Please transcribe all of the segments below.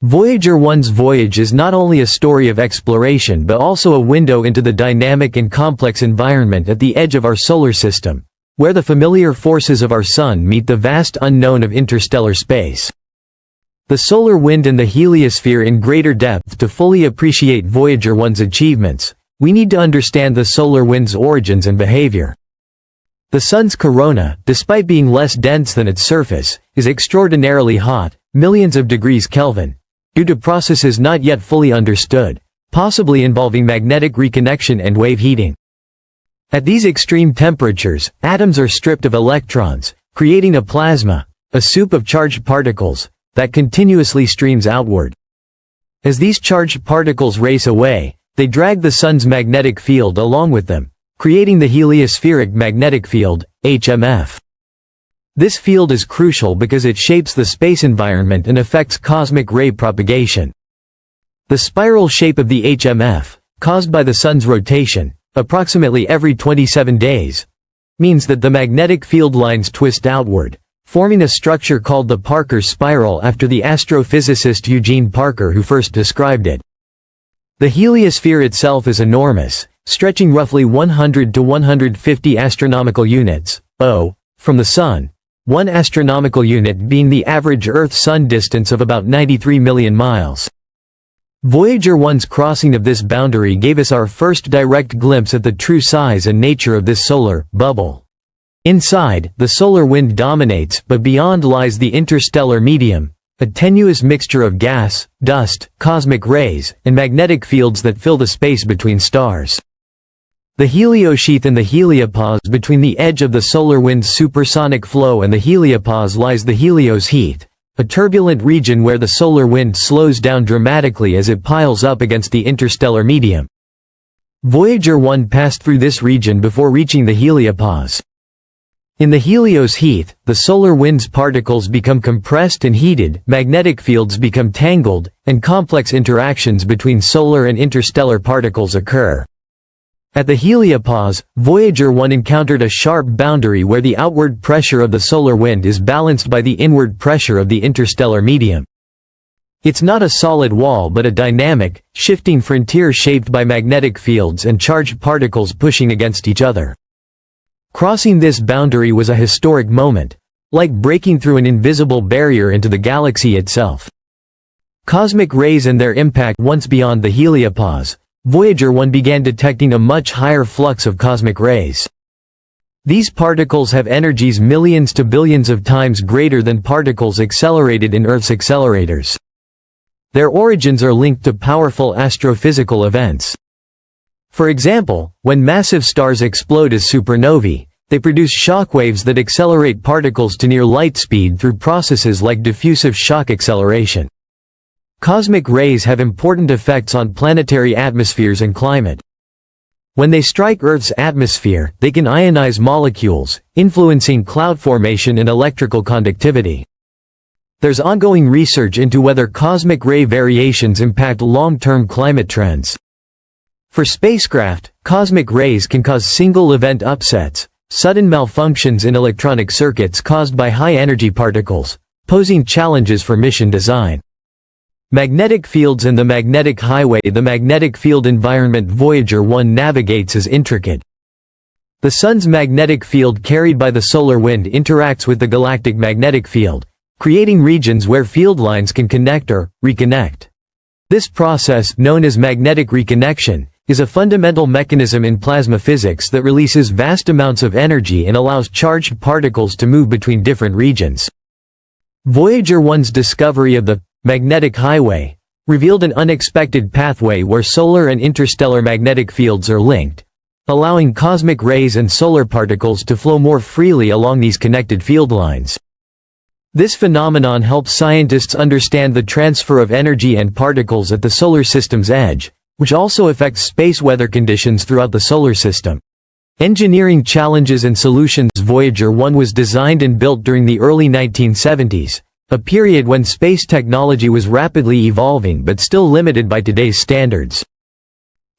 Voyager 1's voyage is not only a story of exploration but also a window into the dynamic and complex environment at the edge of our solar system, where the familiar forces of our Sun meet the vast unknown of interstellar space. The solar wind and the heliosphere in greater depth. To fully appreciate Voyager 1's achievements, we need to understand the solar wind's origins and behavior. The Sun's corona, despite being less dense than its surface, is extraordinarily hot, millions of degrees Kelvin, due to processes not yet fully understood, possibly involving magnetic reconnection and wave heating. At these extreme temperatures, atoms are stripped of electrons, creating a plasma, a soup of charged particles, that continuously streams outward. As these charged particles race away, they drag the Sun's magnetic field along with them, creating the heliospheric magnetic field, HMF. This field is crucial because it shapes the space environment and affects cosmic ray propagation. The spiral shape of the HMF, caused by the Sun's rotation, approximately every 27 days, means that the magnetic field lines twist outward, forming a structure called the Parker spiral after the astrophysicist Eugene Parker who first described it. The heliosphere itself is enormous, stretching roughly 100 to 150 astronomical units, from the Sun, 1 astronomical unit being the average Earth-Sun distance of about 93 million miles. Voyager 1's crossing of this boundary gave us our first direct glimpse at the true size and nature of this solar bubble. Inside, the solar wind dominates, but beyond lies the interstellar medium, a tenuous mixture of gas, dust, cosmic rays, and magnetic fields that fill the space between stars. The heliosheath and the heliopause. Between the edge of the solar wind's supersonic flow and the heliopause lies the helios heath, a turbulent region where the solar wind slows down dramatically as it piles up against the interstellar medium. Voyager 1 passed through this region before reaching the heliopause. In the helios heath, the solar wind's particles become compressed and heated, magnetic fields become tangled, and complex interactions between solar and interstellar particles occur. At the heliopause, Voyager 1 encountered a sharp boundary where the outward pressure of the solar wind is balanced by the inward pressure of the interstellar medium. It's not a solid wall but a dynamic, shifting frontier shaped by magnetic fields and charged particles pushing against each other. Crossing this boundary was a historic moment, like breaking through an invisible barrier into the galaxy itself. Cosmic rays and their impact. Once beyond the heliopause, Voyager 1 began detecting a much higher flux of cosmic rays. These particles have energies millions to billions of times greater than particles accelerated in Earth's accelerators. Their origins are linked to powerful astrophysical events. For example, when massive stars explode as supernovae, they produce shockwaves that accelerate particles to near light speed through processes like diffusive shock acceleration. Cosmic rays have important effects on planetary atmospheres and climate. When they strike Earth's atmosphere, they can ionize molecules, influencing cloud formation and electrical conductivity. There's ongoing research into whether cosmic ray variations impact long-term climate trends. For spacecraft, cosmic rays can cause single-event upsets, sudden malfunctions in electronic circuits caused by high-energy particles, posing challenges for mission design. Magnetic fields and the magnetic highway. The magnetic field environment Voyager 1 navigates is intricate. The Sun's magnetic field carried by the solar wind interacts with the galactic magnetic field, creating regions where field lines can connect or reconnect. This process, known as magnetic reconnection, is a fundamental mechanism in plasma physics that releases vast amounts of energy and allows charged particles to move between different regions. Voyager 1's discovery of the magnetic highway revealed an unexpected pathway where solar and interstellar magnetic fields are linked, allowing cosmic rays and solar particles to flow more freely along these connected field lines. This phenomenon helps scientists understand the transfer of energy and particles at the solar system's edge, which also affects space weather conditions throughout the solar system. Engineering challenges and solutions. Voyager 1 was designed and built during the early 1970s, a period when space technology was rapidly evolving but still limited by today's standards.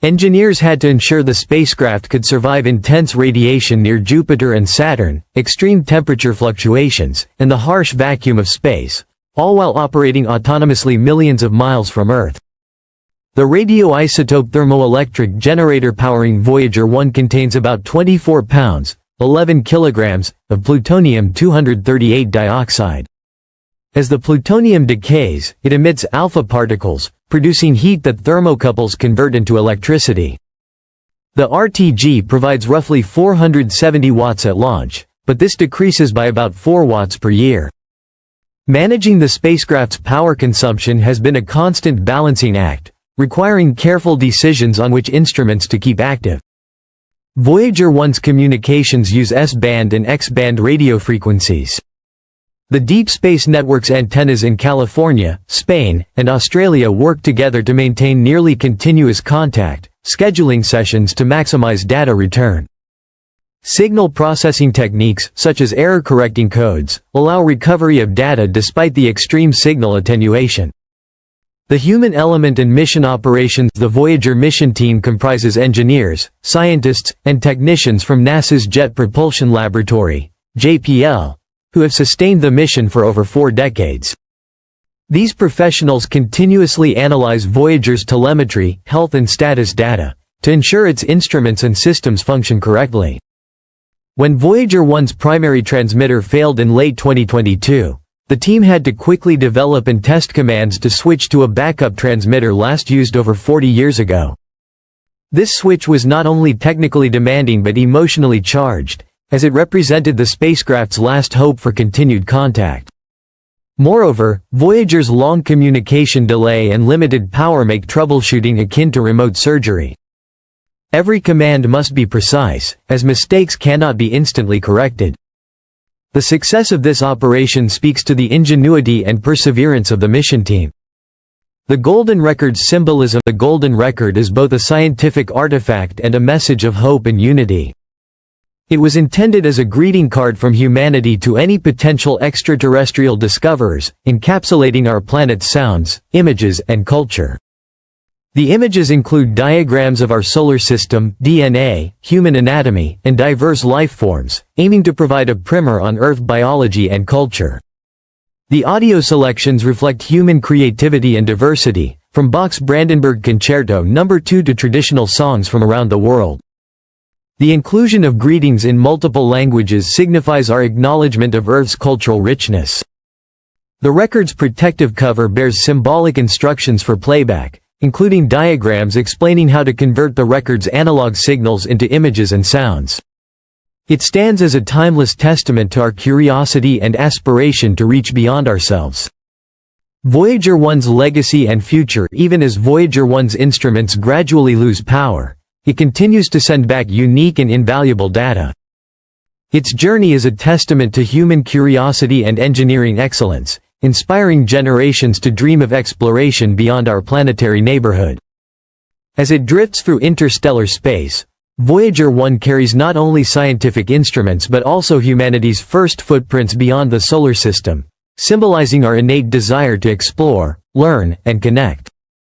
Engineers had to ensure the spacecraft could survive intense radiation near Jupiter and Saturn, extreme temperature fluctuations, and the harsh vacuum of space, all while operating autonomously millions of miles from Earth. The radioisotope thermoelectric generator powering Voyager 1 contains about 24 pounds, 11 kilograms, of plutonium-238 dioxide. As the plutonium decays, it emits alpha particles, producing heat that thermocouples convert into electricity. The RTG provides roughly 470 watts at launch, but this decreases by about 4 watts per year. Managing the spacecraft's power consumption has been a constant balancing act, requiring careful decisions on which instruments to keep active. Voyager 1's communications use S-band and X-band radio frequencies. The Deep Space Network's antennas in California, Spain, and Australia work together to maintain nearly continuous contact, scheduling sessions to maximize data return. Signal processing techniques, such as error-correcting codes, allow recovery of data despite the extreme signal attenuation. The human element in mission operations. The Voyager mission team comprises engineers, scientists, and technicians from NASA's Jet Propulsion Laboratory, JPL, who have sustained the mission for over 4 decades. These professionals continuously analyze Voyager's telemetry, health and status data, to ensure its instruments and systems function correctly. When Voyager 1's primary transmitter failed in late 2022, the team had to quickly develop and test commands to switch to a backup transmitter last used over 40 years ago. This switch was not only technically demanding but emotionally charged, as it represented the spacecraft's last hope for continued contact. Moreover, Voyager's long communication delay and limited power make troubleshooting akin to remote surgery. Every command must be precise, as mistakes cannot be instantly corrected. The success of this operation speaks to the ingenuity and perseverance of the mission team. The Golden Record's symbolism. The Golden Record is both a scientific artifact and a message of hope and unity. It was intended as a greeting card from humanity to any potential extraterrestrial discoverers, encapsulating our planet's sounds, images, and culture. The images include diagrams of our solar system, DNA, human anatomy, and diverse life forms, aiming to provide a primer on Earth biology and culture. The audio selections reflect human creativity and diversity, from Bach's Brandenburg Concerto No. 2 to traditional songs from around the world. The inclusion of greetings in multiple languages signifies our acknowledgement of Earth's cultural richness. The record's protective cover bears symbolic instructions for playback, including diagrams explaining how to convert the record's analog signals into images and sounds. It stands as a timeless testament to our curiosity and aspiration to reach beyond ourselves. Voyager 1's legacy and future. Even as Voyager 1's instruments gradually lose power, it continues to send back unique and invaluable data. Its journey is a testament to human curiosity and engineering excellence, inspiring generations to dream of exploration beyond our planetary neighborhood. As it drifts through interstellar space, Voyager 1 carries not only scientific instruments but also humanity's first footprints beyond the solar system, symbolizing our innate desire to explore, learn, and connect.